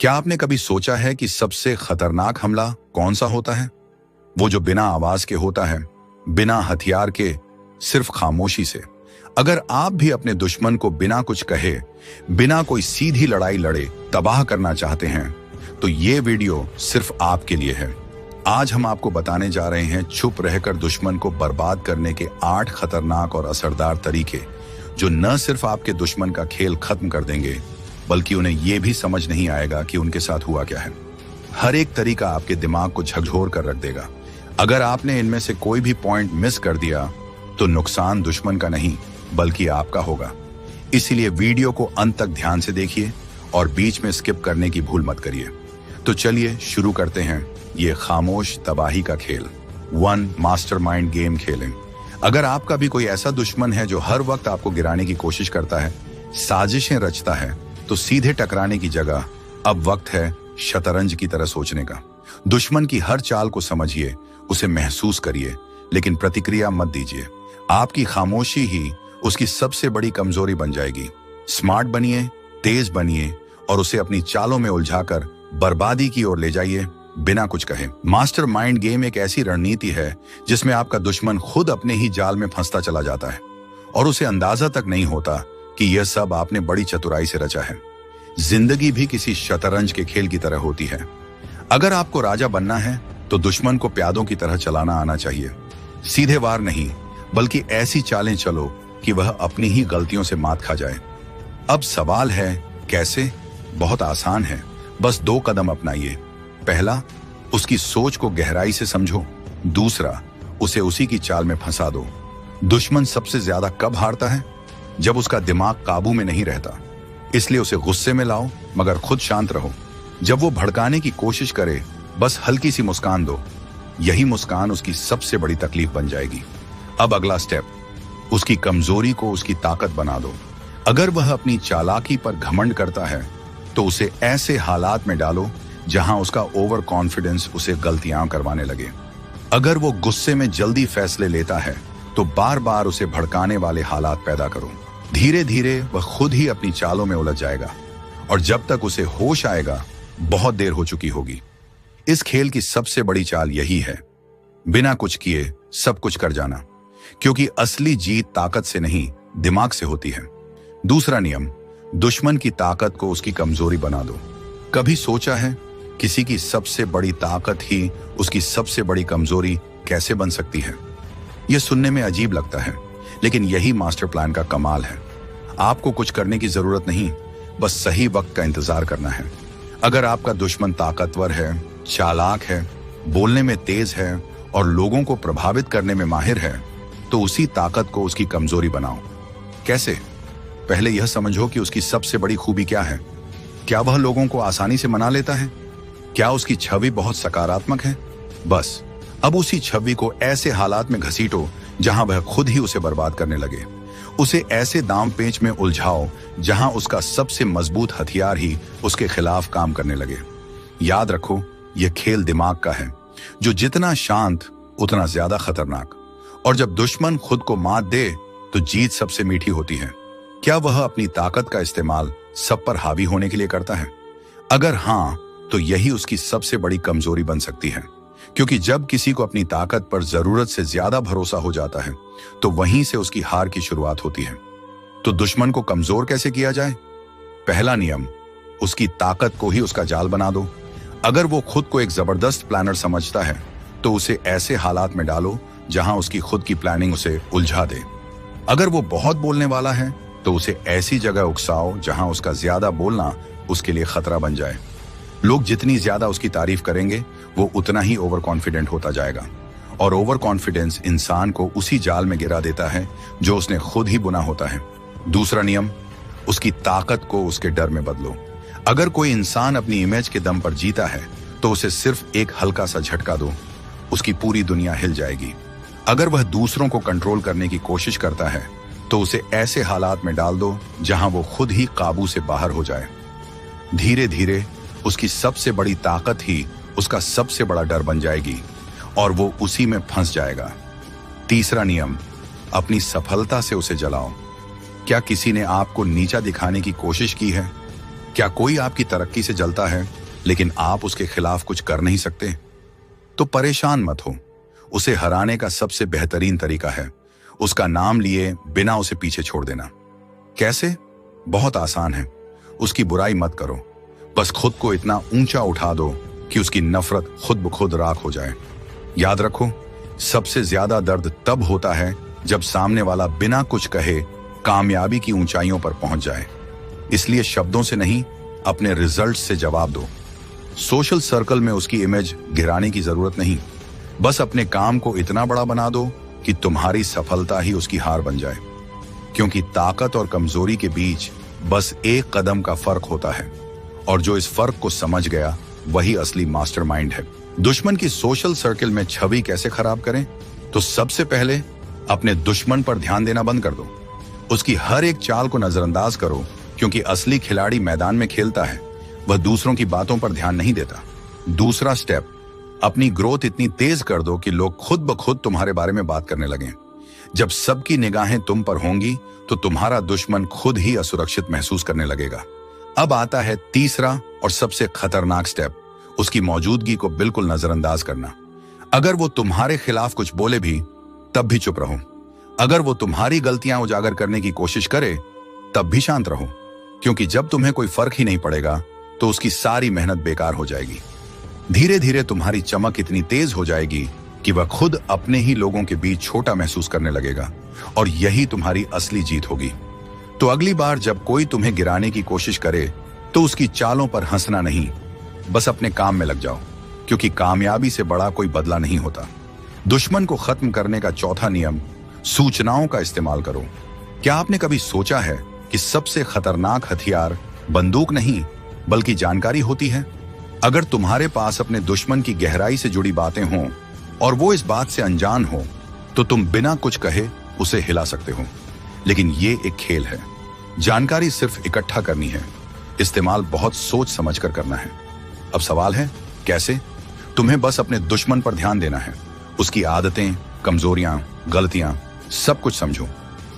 क्या आपने कभी सोचा है कि सबसे खतरनाक हमला कौन सा होता है? वो जो बिना आवाज के होता है, बिना हथियार के, सिर्फ खामोशी से। अगर आप भी अपने दुश्मन को बिना कुछ कहे, बिना कोई सीधी लड़ाई लड़े तबाह करना चाहते हैं, तो ये वीडियो सिर्फ आपके लिए है। आज हम आपको बताने जा रहे हैं चुप रहकर दुश्मन को बर्बाद करने के 8 खतरनाक और असरदार तरीके, जो न सिर्फ आपके दुश्मन का खेल खत्म कर देंगे, बल्कि उन्हें यह भी समझ नहीं आएगा कि उनके साथ हुआ क्या है। हर एक तरीका आपके दिमाग को झकझोर कर रख देगा। अगर आपने इनमें से कोई भी पॉइंट मिस कर दिया, तो नुकसान दुश्मन का नहीं बल्कि आपका होगा। इसीलिए वीडियो को अंत तक ध्यान से देखिए और बीच में स्किप करने की भूल मत करिए। तो चलिए शुरू करते हैं ये खामोश तबाही का खेल। 1 मास्टरमाइंड गेम खेलें। अगर आपका भी कोई ऐसा दुश्मन है जो हर वक्त आपको गिराने की कोशिश करता है, साजिशें रचता है, तो सीधे टकराने की जगह अब वक्त है शतरंज की तरह सोचने का। दुश्मन की हर चाल को समझिए, उसे महसूस करिए, लेकिन प्रतिक्रिया मत दीजिए। आपकी खामोशी ही उसकी सबसे बड़ी कमजोरी बन जाएगी। स्मार्ट बनिए, तेज बनिए और उसे अपनी चालों में उलझाकर बर्बादी की ओर ले जाइए बिना कुछ कहे। मास्टरमाइंड गेम एक ऐसी रणनीति है जिसमें आपका दुश्मन खुद अपने ही जाल में फंसता चला जाता है और उसे अंदाजा तक नहीं होता कि यह सब आपने बड़ी चतुराई से रचा है। जिंदगी भी किसी शतरंज के खेल की तरह होती है। अगर आपको राजा बनना है, तो दुश्मन को प्यादों की तरह चलाना आना चाहिए। सीधे वार नहीं, बल्कि ऐसी चालें चलो कि वह अपनी ही गलतियों से मात खा जाए। अब सवाल है कैसे? बहुत आसान है, बस 2 कदम अपनाइए। पहला, उसकी सोच को गहराई से समझो। दूसरा, उसे उसी की चाल में फंसा दो। दुश्मन सबसे ज्यादा कब हारता है? जब उसका दिमाग काबू में नहीं रहता। इसलिए उसे गुस्से में लाओ, मगर खुद शांत रहो। जब वो भड़काने की कोशिश करे, बस हल्की सी मुस्कान दो। यही मुस्कान उसकी सबसे बड़ी तकलीफ बन जाएगी। अब अगला स्टेप, उसकी कमजोरी को उसकी ताकत बना दो। अगर वह अपनी चालाकी पर घमंड करता है, तो उसे ऐसे हालात में डालो जहां उसका ओवर कॉन्फिडेंस उसे गलतियां करवाने लगे। अगर वो गुस्से में जल्दी फैसले लेता है, तो बार बार उसे भड़काने वाले हालात पैदा करो। धीरे धीरे वह खुद ही अपनी चालों में उलझ जाएगा और जब तक उसे होश आएगा, बहुत देर हो चुकी होगी। इस खेल की सबसे बड़ी चाल यही है, बिना कुछ किए सब कुछ कर जाना, क्योंकि असली जीत ताकत से नहीं, दिमाग से होती है। दूसरा नियम, दुश्मन की ताकत को उसकी कमजोरी बना दो। कभी सोचा है किसी की सबसे बड़ी ताकत ही उसकी सबसे बड़ी कमजोरी कैसे बन सकती है? यह सुनने में अजीब लगता है, लेकिन यही मास्टर प्लान का कमाल है। आपको कुछ करने की जरूरत नहीं, बस सही वक्त का इंतजार करना है। अगर आपका दुश्मन ताकतवर है, चालाक है, बोलने में तेज है और लोगों को प्रभावित करने में माहिर है, तो उसी ताकत को उसकी कमजोरी बनाओ। कैसे? पहले यह समझो कि उसकी सबसे बड़ी खूबी क्या है। क्या वह लोगों को आसानी से मना लेता है? क्या उसकी छवि बहुत सकारात्मक है? बस अब उसी छवि को ऐसे हालात में घसीटो जहां वह खुद ही उसे बर्बाद करने लगे। उसे ऐसे दांव पेच में उलझाओ जहां उसका सबसे मजबूत हथियार ही उसके खिलाफ काम करने लगे। याद रखो, यह खेल दिमाग का है, जो जितना शांत उतना ज्यादा खतरनाक। और जब दुश्मन खुद को मात दे, तो जीत सबसे मीठी होती है। क्या वह अपनी ताकत का इस्तेमाल सब पर हावी होने के लिए करता है? अगर हां, तो यही उसकी सबसे बड़ी कमजोरी बन सकती है, क्योंकि जब किसी को अपनी ताकत पर जरूरत से ज्यादा भरोसा हो जाता है, तो वहीं से उसकी हार की शुरुआत होती है। तो दुश्मन को कमजोर कैसे किया जाए? पहला नियम, उसकी ताकत को ही उसका जाल बना दो। अगर वो खुद को एक जबरदस्त प्लानर समझता है, तो उसे ऐसे हालात में डालो जहां उसकी खुद की प्लानिंग उसे उलझा दे। अगर वो बहुत बोलने वाला है, तो उसे ऐसी जगह उकसाओ जहां उसका ज्यादा बोलना उसके लिए खतरा बन जाए। लोग जितनी ज्यादा उसकी तारीफ करेंगे, वो उतना ही ओवर कॉन्फिडेंट होता जाएगा, और ओवर कॉन्फिडेंस इंसान को उसी जाल में गिरा देता है जो उसने खुद ही बुना होता है। दूसरा नियम, उसकी ताकत को उसके डर में बदलो। अगर कोई इंसान अपनी इमेज के दम पर जीता है, तो उसे सिर्फ एक हल्का सा झटका दो, उसकी पूरी दुनिया हिल जाएगी। अगर वह दूसरों को कंट्रोल करने की कोशिश करता है, तो उसे ऐसे हालात में डाल दो जहां वो खुद ही काबू से बाहर हो जाए। धीरे धीरे उसकी सबसे बड़ी ताकत ही उसका सबसे बड़ा डर बन जाएगी और वो उसी में फंस जाएगा। तीसरा नियम, अपनी सफलता से उसे जलाओ। क्या किसी ने आपको नीचा दिखाने की कोशिश की है? क्या कोई आपकी तरक्की से जलता है लेकिन आप उसके खिलाफ कुछ कर नहीं सकते? तो परेशान मत हो। उसे हराने का सबसे बेहतरीन तरीका है उसका नाम लिए बिना उसे पीछे छोड़ देना। कैसे? बहुत आसान है। उसकी बुराई मत करो, बस खुद को इतना ऊंचा उठा दो कि उसकी नफरत खुद ब खुद राख हो जाए। याद रखो, सबसे ज्यादा दर्द तब होता है जब सामने वाला बिना कुछ कहे कामयाबी की ऊंचाइयों पर पहुंच जाए। इसलिए शब्दों से नहीं, अपने रिजल्ट से जवाब दो। सोशल सर्कल में उसकी इमेज गिराने की जरूरत नहीं, बस अपने काम को इतना बड़ा बना दो कि तुम्हारी सफलता ही उसकी हार बन जाए। क्योंकि ताकत और कमजोरी के बीच बस एक कदम का फर्क होता है, और जो इस फर्क को समझ गया वही असली मास्टरमाइंड है। दुश्मन की सोशल सर्कल में छवि कैसे खराब करें? तो सबसे पहले अपने दुश्मन पर ध्यान देना बंद कर दो। उसकी हर एक चाल को नजरअंदाज करो, क्योंकि असली खिलाड़ी मैदान में खेलता है, वह दूसरों की बातों पर ध्यान नहीं देता। दूसरा स्टेप, अपनी ग्रोथ इतनी तेज कर दो कि लोग खुद ब खुद तुम्हारे बारे में बात करने लगें। जब सबकी निगाहें तुम पर होंगी तो तुम्हारा दुश्मन खुद ही असुरक्षित महसूस करने लगेगा। अब आता है तीसरा और सबसे खतरनाक स्टेप, उसकी मौजूदगी को बिल्कुल नजरअंदाज करना। अगर वो तुम्हारे खिलाफ कुछ बोले भी तब भी चुप रहो। अगर वो तुम्हारी गलतियां उजागर करने की कोशिश करे तब भी शांत रहो, क्योंकि जब तुम्हें कोई फर्क ही नहीं पड़ेगा तो उसकी सारी मेहनत बेकार हो जाएगी। धीरे धीरे तुम्हारी चमक इतनी तेज हो जाएगी कि वह खुद अपने ही लोगों के बीच छोटा महसूस करने लगेगा, और यही तुम्हारी असली जीत होगी। तो अगली बार जब कोई तुम्हें गिराने की कोशिश करे तो उसकी चालों पर हंसना नहीं, बस अपने काम में लग जाओ, क्योंकि कामयाबी से बड़ा कोई बदला नहीं होता। दुश्मन को खत्म करने का चौथा नियम, सूचनाओं का इस्तेमाल करो। क्या आपने कभी सोचा है कि सबसे खतरनाक हथियार बंदूक नहीं बल्कि जानकारी होती है? अगर तुम्हारे पास अपने दुश्मन की गहराई से जुड़ी बातें हों और वो इस बात से अनजान हो, तो तुम बिना कुछ कहे उसे हिला सकते हो। लेकिन ये एक खेल है, जानकारी सिर्फ इकट्ठा करनी है, इस्तेमाल बहुत सोच समझकर करना है। अब सवाल है कैसे? तुम्हें बस अपने दुश्मन पर ध्यान देना है, उसकी आदतें, कमजोरियां, गलतियां सब कुछ समझो,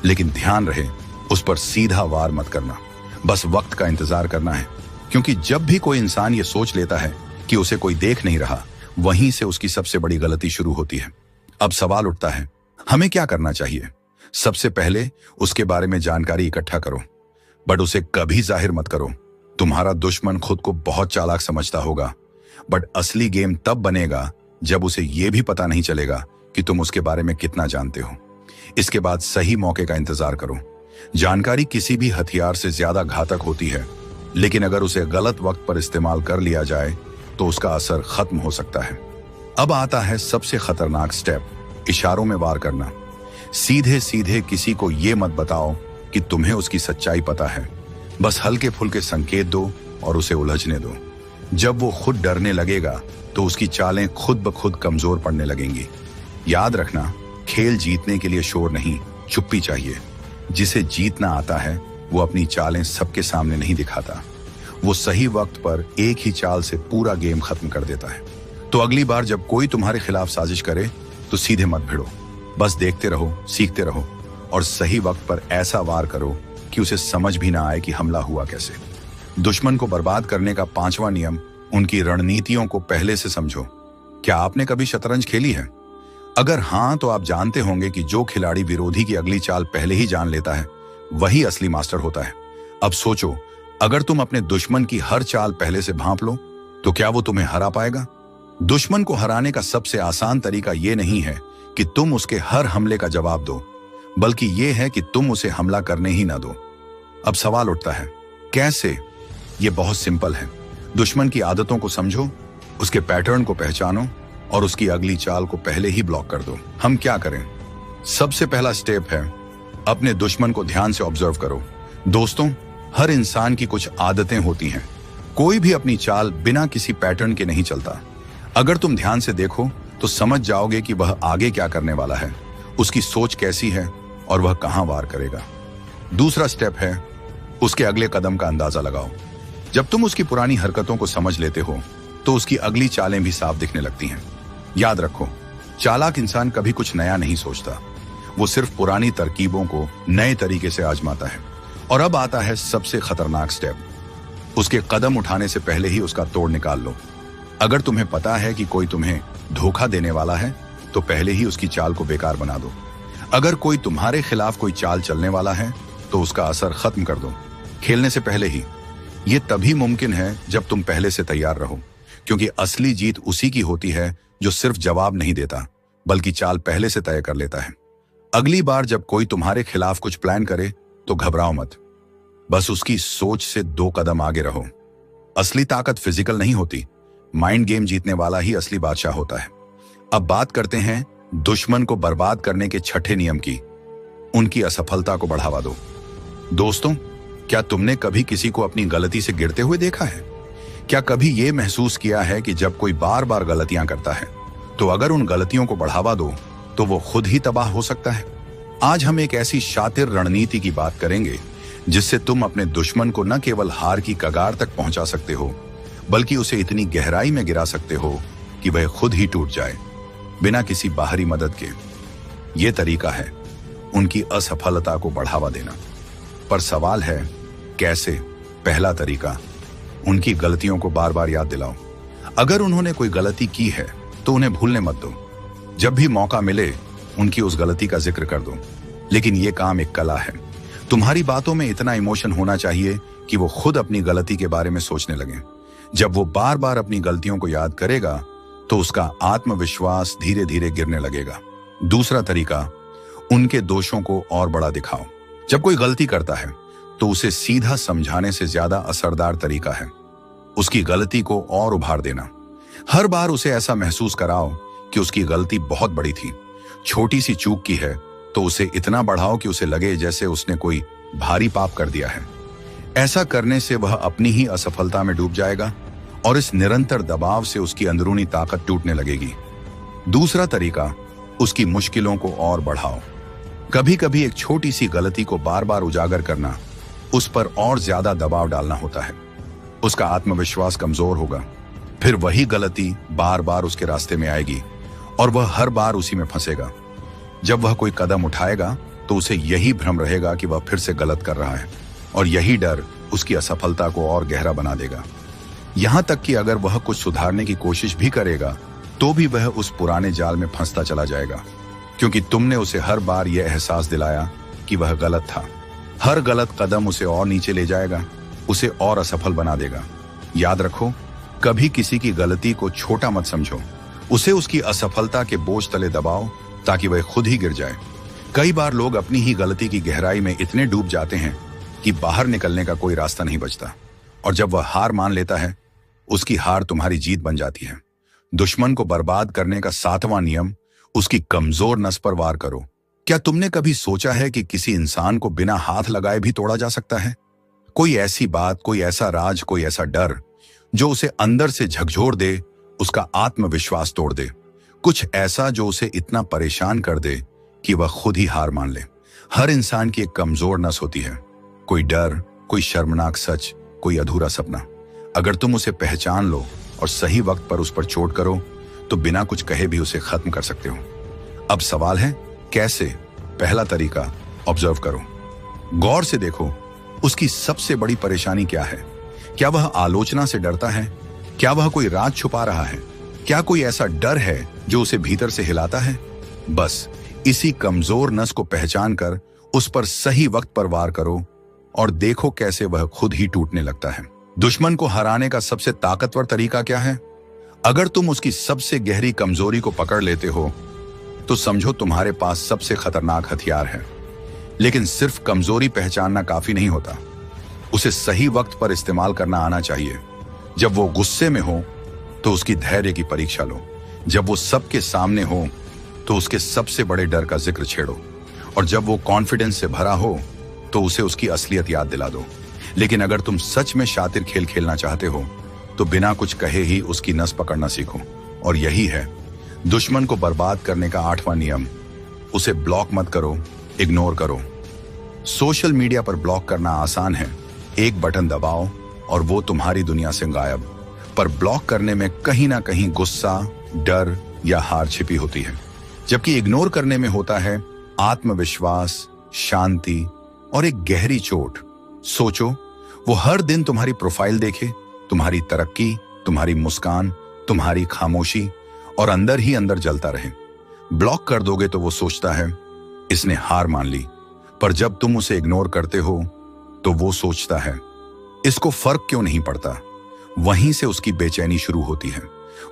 लेकिन ध्यान रहे उस पर सीधा वार मत करना, बस वक्त का इंतजार करना है। क्योंकि जब भी कोई इंसान ये सोच लेता है कि उसे कोई देख नहीं रहा, वहीं से उसकी सबसे बड़ी गलती शुरू होती है। अब सवाल उठता है, हमें क्या करना चाहिए? सबसे पहले उसके बारे में जानकारी इकट्ठा करो, बट उसे कभी जाहिर मत करो। तुम्हारा दुश्मन खुद को बहुत चालाक समझता होगा, बट असली गेम तब बनेगा जब उसे यह भी पता नहीं चलेगा कि तुम उसके बारे में कितना जानते हो। इसके बाद सही मौके का इंतजार करो। जानकारी किसी भी हथियार से ज्यादा घातक होती है, लेकिन अगर उसे गलत वक्त पर इस्तेमाल कर लिया जाए तो उसका असर खत्म हो सकता है। अब आता है सबसे खतरनाक स्टेप, इशारों में वार करना। सीधे सीधे किसी को यह मत बताओ कि तुम्हें उसकी सच्चाई पता है, बस हल्के फुल्के संकेत दो और उसे उलझने दो। जब वो खुद डरने लगेगा तो उसकी चालें खुद ब खुद कमजोर पड़ने लगेंगी। याद रखना, खेल जीतने के लिए शोर नहीं, चुप्पी चाहिए। जिसे जीतना आता है वो अपनी चालें सबके सामने नहीं दिखाता, वो सही वक्त पर एक ही चाल से पूरा गेम खत्म कर देता है। तो अगली बार जब कोई तुम्हारे खिलाफ साजिश करे तो सीधे मत भिड़ो, बस देखते रहो, सीखते रहो, और सही वक्त पर ऐसा वार करो कि उसे समझ भी ना आए कि हमला हुआ कैसे। दुश्मन को बर्बाद करने का पांचवा नियम, उनकी रणनीतियों को पहले से समझो। क्या आपने कभी शतरंज खेली है? अगर हाँ, तो आप जानते होंगे कि जो खिलाड़ी विरोधी की अगली चाल पहले ही जान लेता है वही असली मास्टर होता है। अब सोचो, अगर तुम अपने दुश्मन की हर चाल पहले से भांप लो तो क्या वो तुम्हें हरा पाएगा? दुश्मन को हराने का सबसे आसान तरीका यह नहीं है कि तुम उसके हर हमले का जवाब दो, बल्कि यह है कि तुम उसे हमला करने ही ना दो। अब सवाल उठता है, कैसे? यह बहुत सिंपल है। दुश्मन की आदतों को समझो, उसके पैटर्न को पहचानो और उसकी अगली चाल को पहले ही ब्लॉक कर दो। हम क्या करें? सबसे पहला स्टेप है, अपने दुश्मन को ध्यान से ऑब्जर्व करो। दोस्तों, हर इंसान की कुछ आदतें होती हैं। कोई भी अपनी चाल बिना किसी पैटर्न के नहीं चलता। अगर तुम ध्यान से देखो तो समझ जाओगे कि वह आगे क्या करने वाला है, उसकी सोच कैसी है और वह कहां वार करेगा। दूसरा स्टेप है, उसके अगले कदम का अंदाजा लगाओ। जब तुम उसकी पुरानी हरकतों को समझ लेते हो तो उसकी अगली चालें भी साफ दिखने लगती हैं। याद रखो, चालाक इंसान कभी कुछ नया नहीं सोचता, वो सिर्फ पुरानी तरकीबों को नए तरीके से आजमाता है। और अब आता है सबसे खतरनाक स्टेप, उसके कदम उठाने से पहले ही उसका तोड़ निकाल लो। अगर तुम्हें पता है कि कोई तुम्हें धोखा देने वाला है तो पहले ही उसकी चाल को बेकार बना दो। अगर कोई तुम्हारे खिलाफ कोई चाल चलने वाला है तो उसका असर खत्म कर दो, खेलने से पहले ही। यह तभी मुमकिन है जब तुम पहले से तैयार रहो, क्योंकि असली जीत उसी की होती है जो सिर्फ जवाब नहीं देता बल्कि चाल पहले से तय कर लेता है। अगली बार जब कोई तुम्हारे खिलाफ कुछ प्लान करे तो घबराओ मत, बस उसकी सोच से 2 कदम आगे रहो। असली ताकत फिजिकल नहीं होती, माइंड गेम जीतने वाला ही असली बादशाह होता है। अब बात करते हैं दुश्मन को बर्बाद करने के छठे नियम की, उनकी असफलता को बढ़ावा दो। दोस्तों, क्या तुमने कभी किसी को अपनी गलती से गिरते हुए देखा है? क्या कभी यह महसूस किया है कि जब कोई बार बार गलतियां करता है तो अगर उन गलतियों को बढ़ावा दो तो वो खुद ही तबाह हो सकता है? आज हम एक ऐसी शातिर रणनीति की बात करेंगे जिससे तुम अपने दुश्मन को न केवल हार की कगार तक पहुंचा सकते हो बल्कि उसे इतनी गहराई में गिरा सकते हो कि वह खुद ही टूट जाए बिना किसी बाहरी मदद के। यह तरीका है उनकी असफलता को बढ़ावा देना। पर सवाल है कैसे? पहला तरीका, उनकी गलतियों को बार बार याद दिलाओ। अगर उन्होंने कोई गलती की है तो उन्हें भूलने मत दो। जब भी मौका मिले उनकी उस गलती का जिक्र कर दो। लेकिन यह काम एक कला है। तुम्हारी बातों में इतना इमोशन होना चाहिए कि वो खुद अपनी गलती के बारे में सोचने लगे। जब वो बार बार अपनी गलतियों को याद करेगा तो उसका आत्मविश्वास धीरे धीरे गिरने लगेगा। दूसरा तरीका, उनके दोषों को और बड़ा दिखाओ। जब कोई गलती करता है तो उसे सीधा समझाने से ज्यादा असरदार तरीका है उसकी गलती को और उभार देना। हर बार उसे ऐसा महसूस कराओ कि उसकी गलती बहुत बड़ी थी। छोटी सी चूक की है तो उसे इतना बढ़ाओ कि उसे लगे जैसे उसने कोई भारी पाप कर दिया है। ऐसा करने से वह अपनी ही असफलता में डूब जाएगा और इस निरंतर दबाव से उसकी अंदरूनी ताकत टूटने लगेगी। दूसरा तरीका, उसकी मुश्किलों को और बढ़ाओ। कभी कभी एक छोटी सी गलती को बार बार उजागर करना उस पर और ज्यादा दबाव डालना होता है। उसका आत्मविश्वास कमजोर होगा, फिर वही गलती बार बार उसके रास्ते में आएगी और वह हर बार उसी में फंसेगा। जब वह कोई कदम उठाएगा तो उसे यही भ्रम रहेगा कि वह फिर से गलत कर रहा है और यही डर उसकी असफलता को और गहरा बना देगा। यहां तक कि अगर वह कुछ सुधारने की कोशिश भी करेगा तो भी वह उस पुराने जाल में फंसता चला जाएगा, क्योंकि तुमने उसे हर बार यह एहसास दिलाया कि वह गलत था। हर गलत कदम उसे और नीचे ले जाएगा, उसे और असफल बना देगा। याद रखो, कभी किसी की गलती को छोटा मत समझो, उसे उसकी असफलता के बोझ तले दबाओ ताकि वह खुद ही गिर जाए। कई बार लोग अपनी ही गलती की गहराई में इतने डूब जाते हैं कि बाहर निकलने का कोई रास्ता नहीं बचता, और जब वह हार मान लेता है उसकी हार तुम्हारी जीत बन जाती है। दुश्मन को बर्बाद करने का 7वां नियम, उसकी कमजोर नस पर वार करो। क्या तुमने कभी सोचा है कि किसी इंसान को बिना हाथ लगाए भी तोड़ा जा सकता है? कोई ऐसी बात, कोई ऐसा राज, कोई ऐसा डर जो उसे अंदर से झकझोर दे, उसका आत्मविश्वास तोड़ दे। कुछ ऐसा जो उसे इतना परेशान कर दे कि वह खुद ही हार मान ले। हर इंसान की एक कमजोर नस होती है, कोई डर, कोई शर्मनाक सच, कोई अधूरा सपना। अगर तुम उसे पहचान लो और सही वक्त पर उस पर चोट करो तो बिना कुछ कहे भी उसे खत्म कर सकते हो। अब सवाल है कैसे? पहला तरीका, ऑब्जर्व करो। गौर से देखो उसकी सबसे बड़ी परेशानी क्या है। क्या वह आलोचना से डरता है? क्या वह कोई राज छुपा रहा है? क्या कोई ऐसा डर है जो उसे भीतर से हिलाता है? बस इसी कमजोर नस को पहचान कर उस पर सही वक्त पर वार करो और देखो कैसे वह खुद ही टूटने लगता है। दुश्मन को हराने का सबसे ताकतवर तरीका क्या है? अगर तुम उसकी सबसे गहरी कमजोरी को पकड़ लेते हो तो समझो तुम्हारे पास सबसे खतरनाक हथियार है। लेकिन सिर्फ कमजोरी पहचानना काफी नहीं होता, उसे सही वक्त पर इस्तेमाल करना आना चाहिए। जब वो गुस्से में हो तो उसकी धैर्य की परीक्षा लो। जब वो सबके सामने हो तो उसके सबसे बड़े डर का जिक्र छेड़ो, और जब वो कॉन्फिडेंस से भरा हो तो उसे उसकी असलियत याद दिला दो। लेकिन अगर तुम सच में शातिर खेल खेलना चाहते हो तो बिना कुछ कहे ही उसकी नस पकड़ना सीखो। और यही है दुश्मन को बर्बाद करने का 8वां नियम, उसे ब्लॉक मत करो, इग्नोर करो। सोशल मीडिया पर ब्लॉक करना आसान है, एक बटन दबाओ और वो तुम्हारी दुनिया से गायब। पर ब्लॉक करने में कहीं ना कहीं गुस्सा, डर या हार छिपी होती है, जबकि इग्नोर करने में होता है आत्मविश्वास, शांति और एक गहरी चोट। सोचो, वो हर दिन तुम्हारी प्रोफाइल देखे, तुम्हारी तरक्की, तुम्हारी मुस्कान, तुम्हारी खामोशी, और अंदर ही अंदर जलता रहे। ब्लॉक कर दोगे तो वो सोचता है इसने हार मान ली, पर जब तुम उसे इग्नोर करते हो तो वो सोचता है इसको फर्क क्यों नहीं पड़ता। वहीं से उसकी बेचैनी शुरू होती है।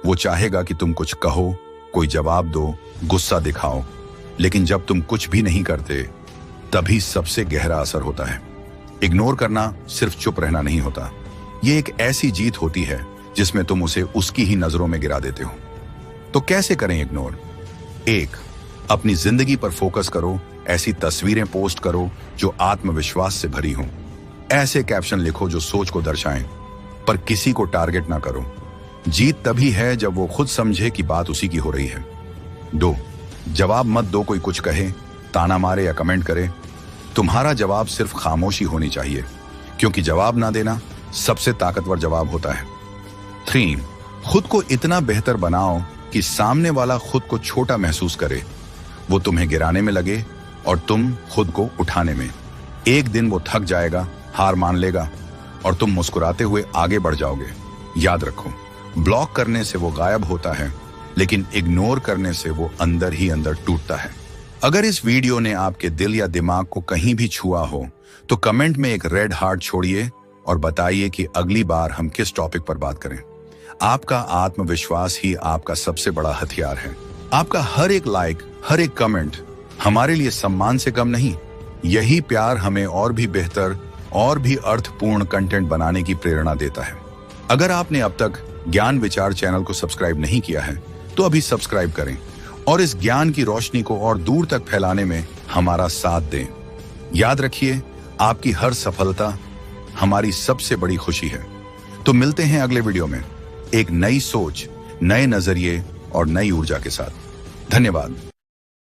वो चाहेगा कि तुम कुछ कहो, कोई जवाब दो, गुस्सा दिखाओ, लेकिन जब तुम कुछ भी नहीं करते तभी सबसे गहरा असर होता है। इग्नोर करना सिर्फ चुप रहना नहीं होता, ये एक ऐसी जीत होती है जिसमें तुम उसे उसकी ही नजरों में गिरा देते हो। तो कैसे करें इग्नोर? 1. अपनी जिंदगी पर फोकस करो। ऐसी तस्वीरें पोस्ट करो जो आत्मविश्वास से भरी हों। ऐसे कैप्शन लिखो जो सोच को दर्शाएं, पर किसी को टारगेट ना करो। जीत तभी है जब वो खुद समझे कि बात उसी की हो रही है। 2. जवाब मत दो। कोई कुछ कहे, ताना मारे या कमेंट करे, तुम्हारा जवाब सिर्फ खामोशी होनी चाहिए, क्योंकि जवाब ना देना सबसे ताकतवर जवाब होता है। 3. खुद को इतना बेहतर बनाओ कि सामने वाला खुद को छोटा महसूस करे, वो तुम्हें गिराने में लगे और तुम खुद को उठाने में। एक दिन वो थक जाएगा, हार मान लेगा और तुम मुस्कुराते हुए आगे बढ़ जाओगे। याद रखो, ब्लॉक करने से वो गायब होता है, लेकिन इग्नोर करने से वो अंदर ही अंदर टूटता है। अगर इस वीडियो ने आपके दिल या दिमाग को कहीं भी छुआ हो तो कमेंट में एक रेड हार्ट छोड़िए और बताइए कि अगली बार हम किस टॉपिक पर बात करें। आपका आत्मविश्वास ही आपका सबसे बड़ा हथियार है। आपका हर एक लाइक, हर एक कमेंट हमारे लिए सम्मान से कम नहीं। यही प्यार हमें और भी बेहतर और भी अर्थपूर्ण कंटेंट बनाने की प्रेरणा देता है। अगर आपने अब तक ज्ञान विचार चैनल को सब्सक्राइब नहीं किया है तो अभी सब्सक्राइब करें और इस ज्ञान की रोशनी को और दूर तक फैलाने में हमारा साथ दें। याद रखिए, आपकी हर सफलता हमारी सबसे बड़ी खुशी है। तो मिलते हैं अगले वीडियो में एक नई सोच, नए नजरिए और नई ऊर्जा के साथ। धन्यवाद।